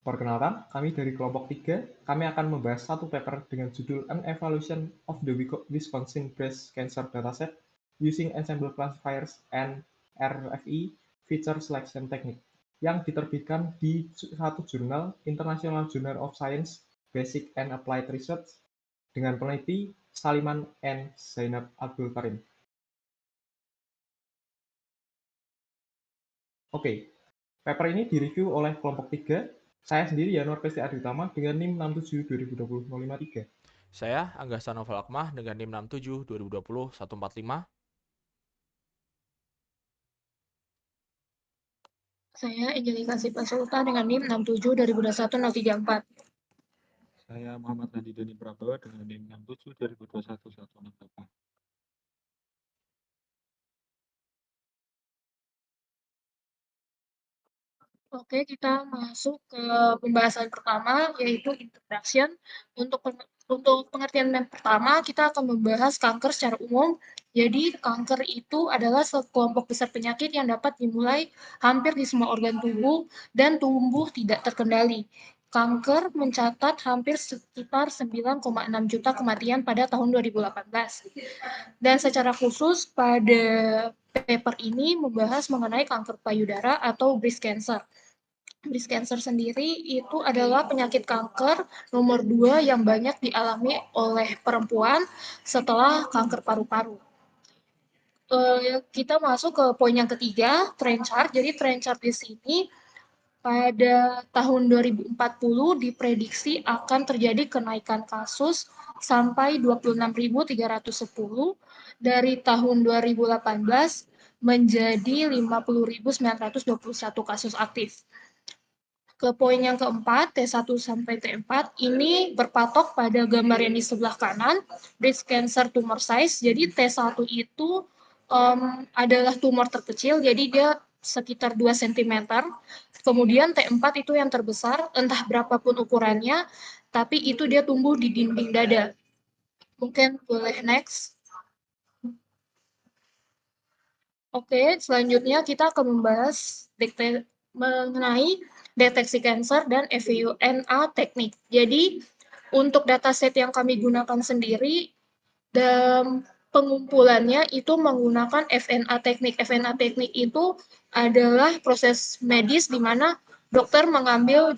Perkenalkan, kami dari kelompok 3. Kami akan membahas satu paper dengan judul An Evaluation of the Wisconsin Breast Cancer Dataset Using Ensemble Classifiers and RFE Feature Selection Technique yang diterbitkan di satu jurnal International Journal of Science Basic and Applied Research dengan peneliti Saliman and Zainab Abdul Karim. Oke, paper ini direview oleh kelompok 3. Saya sendiri Yanuar Pesti Aditama dengan NIM 67 2020 053. Saya Angga Novel Akmah dengan NIM 67 2020 145. Saya Angelika Sipasulta dengan NIM 67 2021 034. Saya Muhammad Nadi Doni Prabowo dengan NIM 67 2021 168. Oke, kita masuk ke pembahasan pertama, yaitu introduction. Untuk pengertian yang pertama, kita akan membahas kanker secara umum. Jadi, kanker itu adalah sekelompok besar penyakit yang dapat dimulai hampir di semua organ tubuh dan tumbuh tidak terkendali. Kanker mencatat hampir sekitar 9,6 juta kematian pada tahun 2018. Dan secara khusus pada paper ini membahas mengenai kanker payudara atau breast cancer. Breast cancer sendiri itu adalah penyakit kanker nomor 2 yang banyak dialami oleh perempuan setelah kanker paru-paru. Kita masuk ke poin yang ketiga, trend chart. Jadi trend chart di sini pada tahun 2040 diprediksi akan terjadi kenaikan kasus sampai 26.310 dari tahun 2018 menjadi 50.921 kasus aktif. Ke poin yang keempat, T1 sampai T4, ini berpatok pada gambar yang di sebelah kanan, breast cancer tumor size. Jadi T1 itu adalah tumor terkecil, jadi dia sekitar 2 cm. Kemudian T4 itu yang terbesar, entah berapapun ukurannya, tapi itu dia tumbuh di dinding dada. Mungkin boleh next. Oke, selanjutnya kita akan membahas mengenai deteksi kanker dan FVUNA teknik. Jadi, untuk dataset yang kami gunakan sendiri, dan pengumpulannya itu menggunakan FNA teknik. FNA teknik itu adalah proses medis di mana dokter mengambil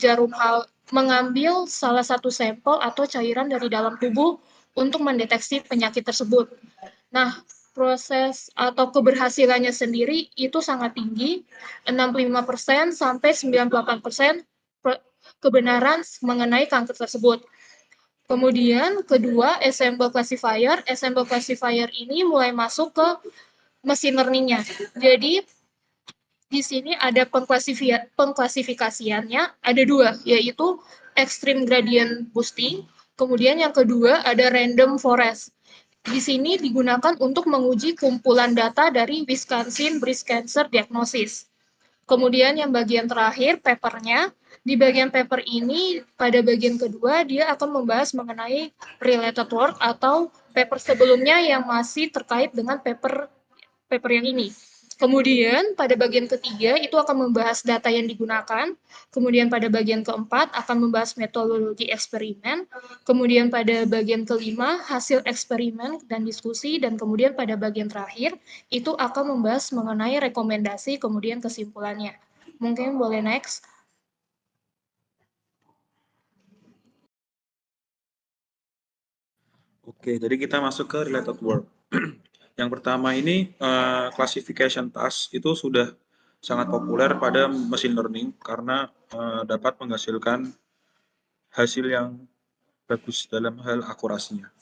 mengambil salah satu sampel atau cairan dari dalam tubuh untuk mendeteksi penyakit tersebut. Nah, proses atau keberhasilannya sendiri itu sangat tinggi, 65% sampai 98% kebenaran mengenai kanker tersebut. Kemudian kedua, ensemble classifier. Ensemble classifier ini mulai masuk ke machine learning-nya. Jadi di sini ada pengklasifikasiannya, ada dua, yaitu extreme gradient boosting, kemudian yang kedua ada random forest. Di sini digunakan untuk menguji kumpulan data dari Wisconsin Breast Cancer Diagnosis. Kemudian yang bagian terakhir, papernya. Di bagian paper ini, pada bagian kedua, dia akan membahas mengenai related work atau paper sebelumnya yang masih terkait dengan paper yang ini. Kemudian pada bagian ketiga itu akan membahas data yang digunakan, kemudian pada bagian keempat akan membahas metodologi eksperimen, kemudian pada bagian kelima hasil eksperimen dan diskusi, dan kemudian pada bagian terakhir itu akan membahas mengenai rekomendasi kemudian kesimpulannya. Mungkin boleh next. Oke, jadi kita masuk ke related work. Yang pertama ini classification task itu sudah sangat populer pada machine learning karena dapat menghasilkan hasil yang bagus dalam hal akurasinya.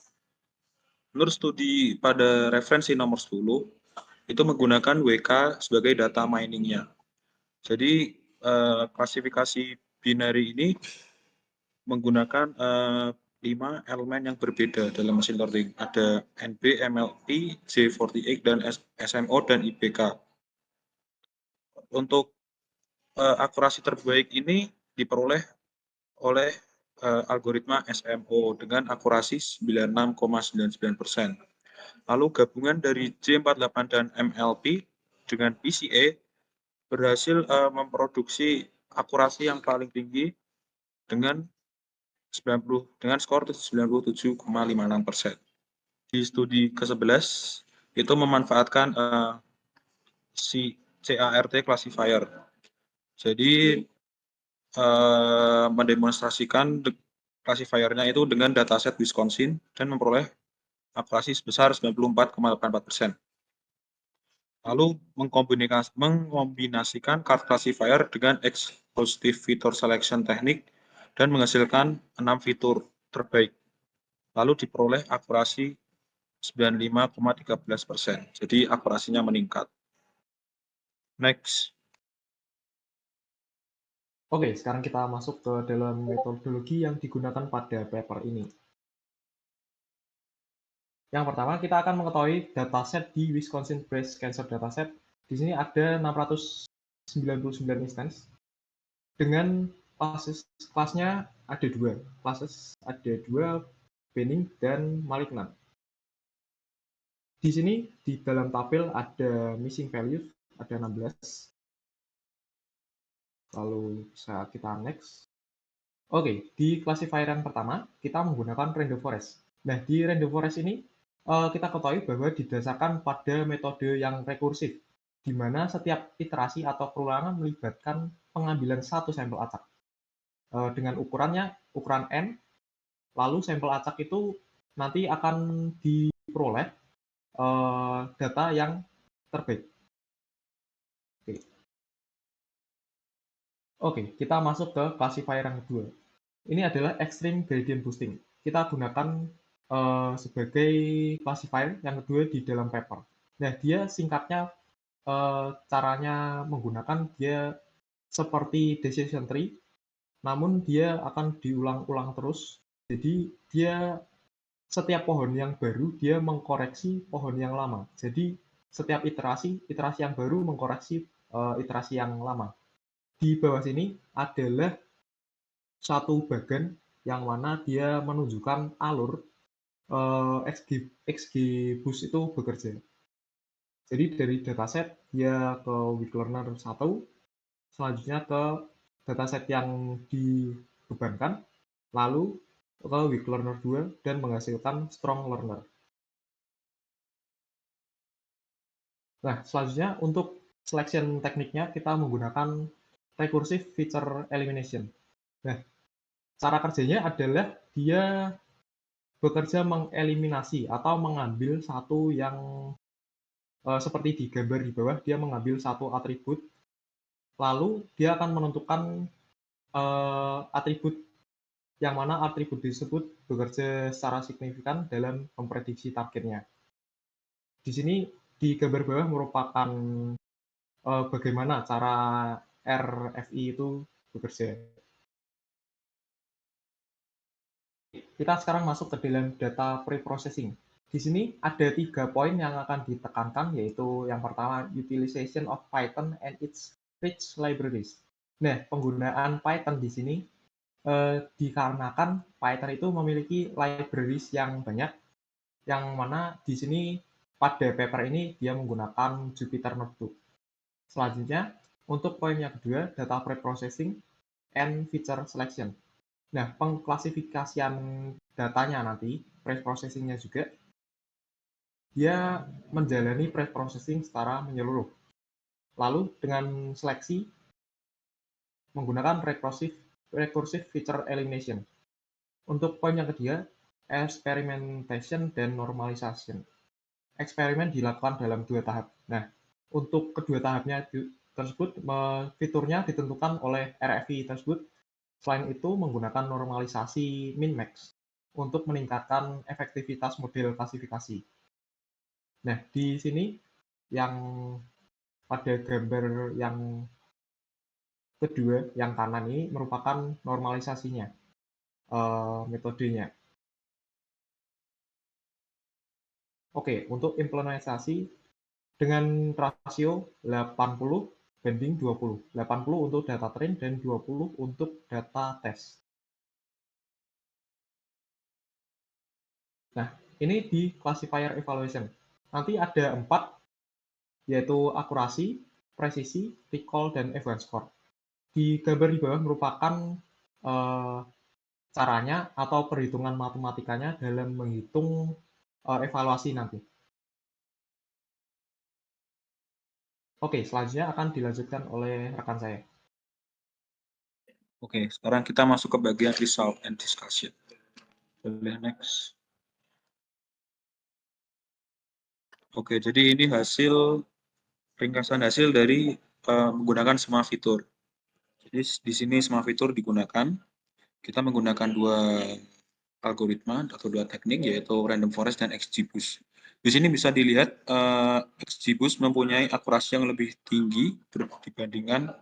Menurut studi pada referensi nomor 10, itu menggunakan WK sebagai data miningnya. Jadi klasifikasi binary ini menggunakan 5 elemen yang berbeda dalam machine learning. Ada NB, MLP, J48, dan SMO, dan IPK. Untuk akurasi terbaik ini diperoleh oleh algoritma SMO dengan akurasi 96,99%. Lalu gabungan dari J48 dan MLP dengan PCA berhasil memproduksi akurasi yang paling tinggi dengan skor 97,56%. Di studi ke-11 itu memanfaatkan CART classifier. Jadi mendemonstrasikan classifiernya itu dengan dataset Wisconsin dan memperoleh akurasi sebesar 94,84%. Lalu mengkombinasikan card classifier dengan exhaustive feature selection teknik dan menghasilkan 6 fitur terbaik. Lalu diperoleh akurasi 95,13%. Jadi akurasinya meningkat. Next. Oke, sekarang kita masuk ke dalam metodologi yang digunakan pada paper ini. Yang pertama, kita akan mengetahui dataset di Wisconsin Breast Cancer Dataset. Di sini ada 699 instance. Dengan kelasnya ada dua. Classes ada dua, benign dan malignant. Di sini, di dalam tabel ada missing values, ada 16. Lalu bisa kita next. Oke, di classifier yang pertama, kita menggunakan random forest. Nah, di random forest ini, kita ketahui bahwa didasarkan pada metode yang rekursif, di mana setiap iterasi atau perulangan melibatkan pengambilan satu sampel acak. Dengan ukuran N, lalu sampel acak itu nanti akan diperoleh data yang terbaik. Oke, kita masuk ke classifier yang kedua. Ini adalah extreme gradient boosting. Kita gunakan sebagai classifier yang kedua di dalam paper. Nah, dia singkatnya caranya menggunakan dia seperti decision tree, namun dia akan diulang-ulang terus. Jadi dia setiap pohon yang baru dia mengkoreksi pohon yang lama. Jadi setiap iterasi yang baru mengkoreksi iterasi yang lama. Di bawah sini adalah satu bagan yang mana dia menunjukkan alur XGBoost itu bekerja. Jadi dari dataset dia ke weak learner 1, selanjutnya ke dataset yang dibebankan, lalu ke weak learner 2 dan menghasilkan strong learner. Nah, selanjutnya untuk selection tekniknya kita menggunakan recursive feature elimination. Nah, cara kerjanya adalah dia bekerja mengeliminasi atau mengambil satu yang seperti di gambar di bawah, dia mengambil satu atribut, lalu dia akan menentukan atribut yang mana atribut tersebut bekerja secara signifikan dalam memprediksi targetnya. Di sini di gambar bawah merupakan bagaimana cara RFI itu bekerja. Kita sekarang masuk ke dalam data pre-processing. Di sini ada 3 poin yang akan ditekankan, yaitu yang pertama, utilization of Python and its rich libraries. Nah, penggunaan Python di sini dikarenakan Python itu memiliki libraries yang banyak, yang mana di sini pada paper ini dia menggunakan Jupyter Notebook. Selanjutnya, untuk poin yang kedua, data pre-processing and feature selection. Nah, pengklasifikasian datanya nanti, pre-processing-nya juga, dia menjalani pre-processing secara menyeluruh. Lalu dengan seleksi, menggunakan recursive feature elimination. Untuk poin yang ketiga, experimentation dan normalization. Eksperimen dilakukan dalam 2 tahap. Nah, untuk kedua tahapnya tersebut, fiturnya ditentukan oleh RFI tersebut. Selain itu, menggunakan normalisasi min-max untuk meningkatkan efektivitas model klasifikasi. Nah, di sini yang pada gambar yang kedua, yang kanan ini merupakan normalisasinya, metodenya. Oke, untuk implementasi dengan rasio 80 banding 20. 80 untuk data train dan 20 untuk data test. Nah, ini di classifier evaluation. Nanti ada 4, yaitu akurasi, presisi, recall, dan advanced score. Di gambar di bawah merupakan eh, caranya atau perhitungan matematikanya dalam menghitung evaluasi nanti. Oke, selanjutnya akan dilanjutkan oleh rekan saya. Oke, sekarang kita masuk ke bagian result and discussion. Boleh next. Oke, jadi ini ringkasan hasil dari menggunakan semua fitur. Jadi di sini semua fitur digunakan. Kita menggunakan dua algoritma atau dua teknik, yaitu random forest dan XGBoost. Di sini bisa dilihat XGBoost mempunyai akurasi yang lebih tinggi dibandingkan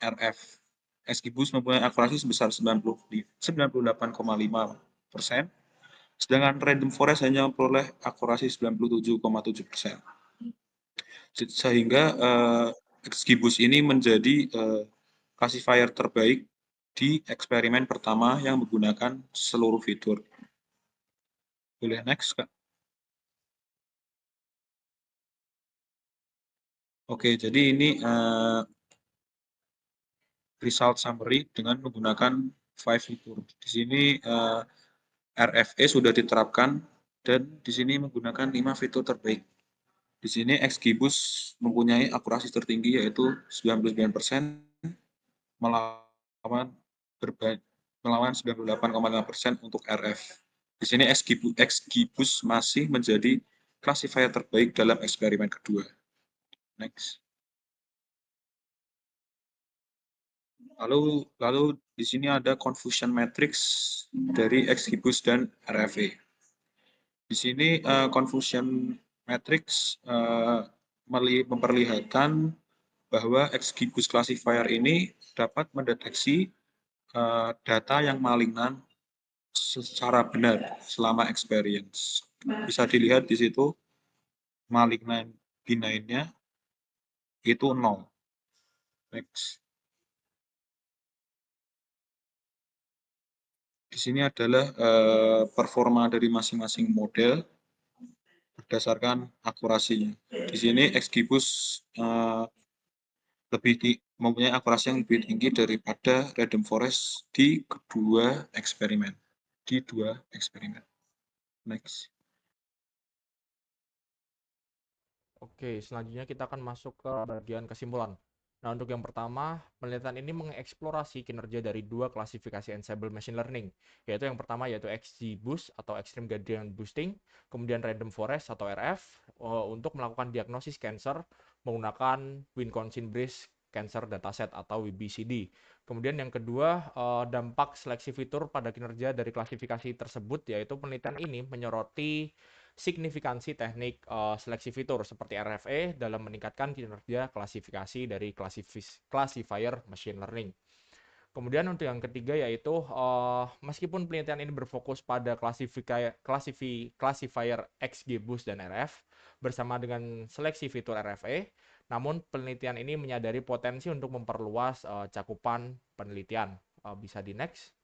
RF. XGBoost mempunyai akurasi sebesar 98,5%, sedangkan random forest hanya memperoleh akurasi 97,7%. Sehingga XGBoost ini menjadi classifier terbaik di eksperimen pertama yang menggunakan seluruh fitur. Boleh next, Kak. Oke, jadi ini result summary dengan menggunakan 5 fitur. Di sini RFE sudah diterapkan dan di sini menggunakan 5 fitur terbaik. Di sini XGBoost mempunyai akurasi tertinggi yaitu 99% melawan 98,5% untuk RF. Di sini XGBoost masih menjadi classifier terbaik dalam eksperimen kedua. Next. Lalu di sini ada confusion matrix dari XGBoost dan RFE. Di sini confusion matrix memperlihatkan bahwa XGBoost classifier ini dapat mendeteksi data yang malignan secara benar selama experience. Bisa dilihat di situ malignan benign-nya itu 0. Next. Di sini adalah performa dari masing-masing model berdasarkan akurasinya. Di sini XGBoost mempunyai akurasi yang lebih tinggi daripada random forest di dua eksperimen. Next. Oke, selanjutnya kita akan masuk ke bagian kesimpulan. Nah, untuk yang pertama, penelitian ini mengeksplorasi kinerja dari dua klasifikasi ensemble machine learning, yaitu yang pertama yaitu XGBoost atau Extreme Gradient Boosting, kemudian Random Forest atau RF, untuk melakukan diagnosis cancer menggunakan Wisconsin-Brist Cancer Dataset atau WBCD. Kemudian yang kedua, dampak seleksi fitur pada kinerja dari klasifikasi tersebut, yaitu penelitian ini menyoroti signifikansi teknik seleksi fitur seperti RFE dalam meningkatkan kinerja klasifikasi dari classifier machine learning. Kemudian untuk yang ketiga yaitu meskipun penelitian ini berfokus pada classifier XGBoost dan RF bersama dengan seleksi fitur RFE, namun penelitian ini menyadari potensi untuk memperluas cakupan penelitian. Bisa di next.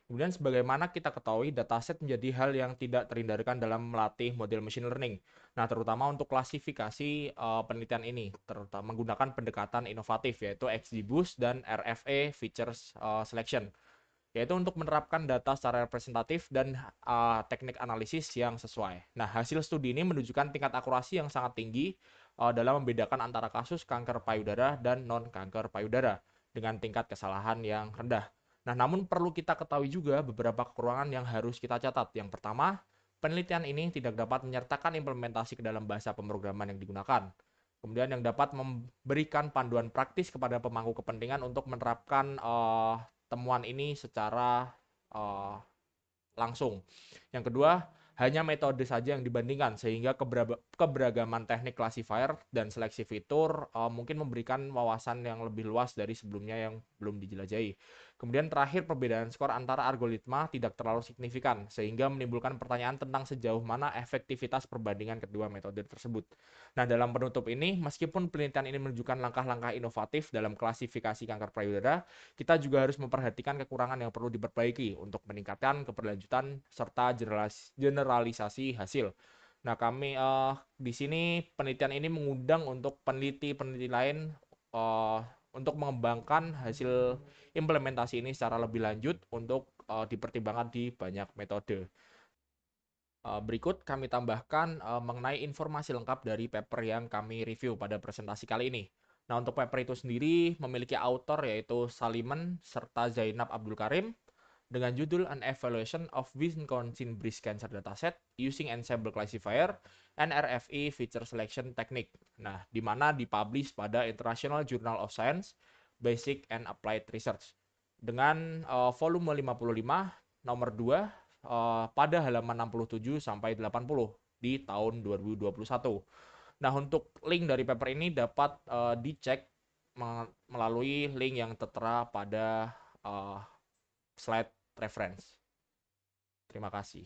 Kemudian sebagaimana kita ketahui, dataset menjadi hal yang tidak terhindarkan dalam melatih model machine learning. Nah, terutama untuk klasifikasi penelitian ini, terutama menggunakan pendekatan inovatif, yaitu XGBoost dan RFE Features Selection, yaitu untuk menerapkan data secara representatif dan teknik analisis yang sesuai. Nah, hasil studi ini menunjukkan tingkat akurasi yang sangat tinggi dalam membedakan antara kasus kanker payudara dan non-kanker payudara dengan tingkat kesalahan yang rendah. Nah, namun perlu kita ketahui juga beberapa kekurangan yang harus kita catat. Yang pertama, penelitian ini tidak dapat menyertakan implementasi ke dalam bahasa pemrograman yang digunakan. Kemudian yang dapat memberikan panduan praktis kepada pemangku kepentingan untuk menerapkan temuan ini secara langsung. Yang kedua, hanya metode saja yang dibandingkan sehingga keberagaman teknik classifier dan seleksi fitur mungkin memberikan wawasan yang lebih luas dari sebelumnya yang belum dijelajahi. Kemudian terakhir, perbedaan skor antara algoritma tidak terlalu signifikan sehingga menimbulkan pertanyaan tentang sejauh mana efektivitas perbandingan kedua metode tersebut. Nah, dalam penutup ini, meskipun penelitian ini menunjukkan langkah-langkah inovatif dalam klasifikasi kanker payudara, kita juga harus memperhatikan kekurangan yang perlu diperbaiki untuk meningkatkan keberlanjutan serta generalisasi hasil. Nah, kami di sini penelitian ini mengundang untuk peneliti lain untuk mengembangkan hasil implementasi ini secara lebih lanjut untuk dipertimbangkan di banyak metode. Berikut kami tambahkan mengenai informasi lengkap dari paper yang kami review pada presentasi kali ini. Nah, untuk paper itu sendiri memiliki author yaitu Saliman serta Zainab Abdul Karim dengan judul An Evaluation of Wisconsin Breast Cancer Dataset Using Ensemble Classifier and RFE Feature Selection Technique. Nah, di mana dipublish pada International Journal of Science, Basic and Applied Research dengan volume 55 nomor 2 pada halaman 67 sampai 80 di tahun 2021. Nah, untuk link dari paper ini dapat dicek melalui link yang tertera pada slide reference. Terima kasih.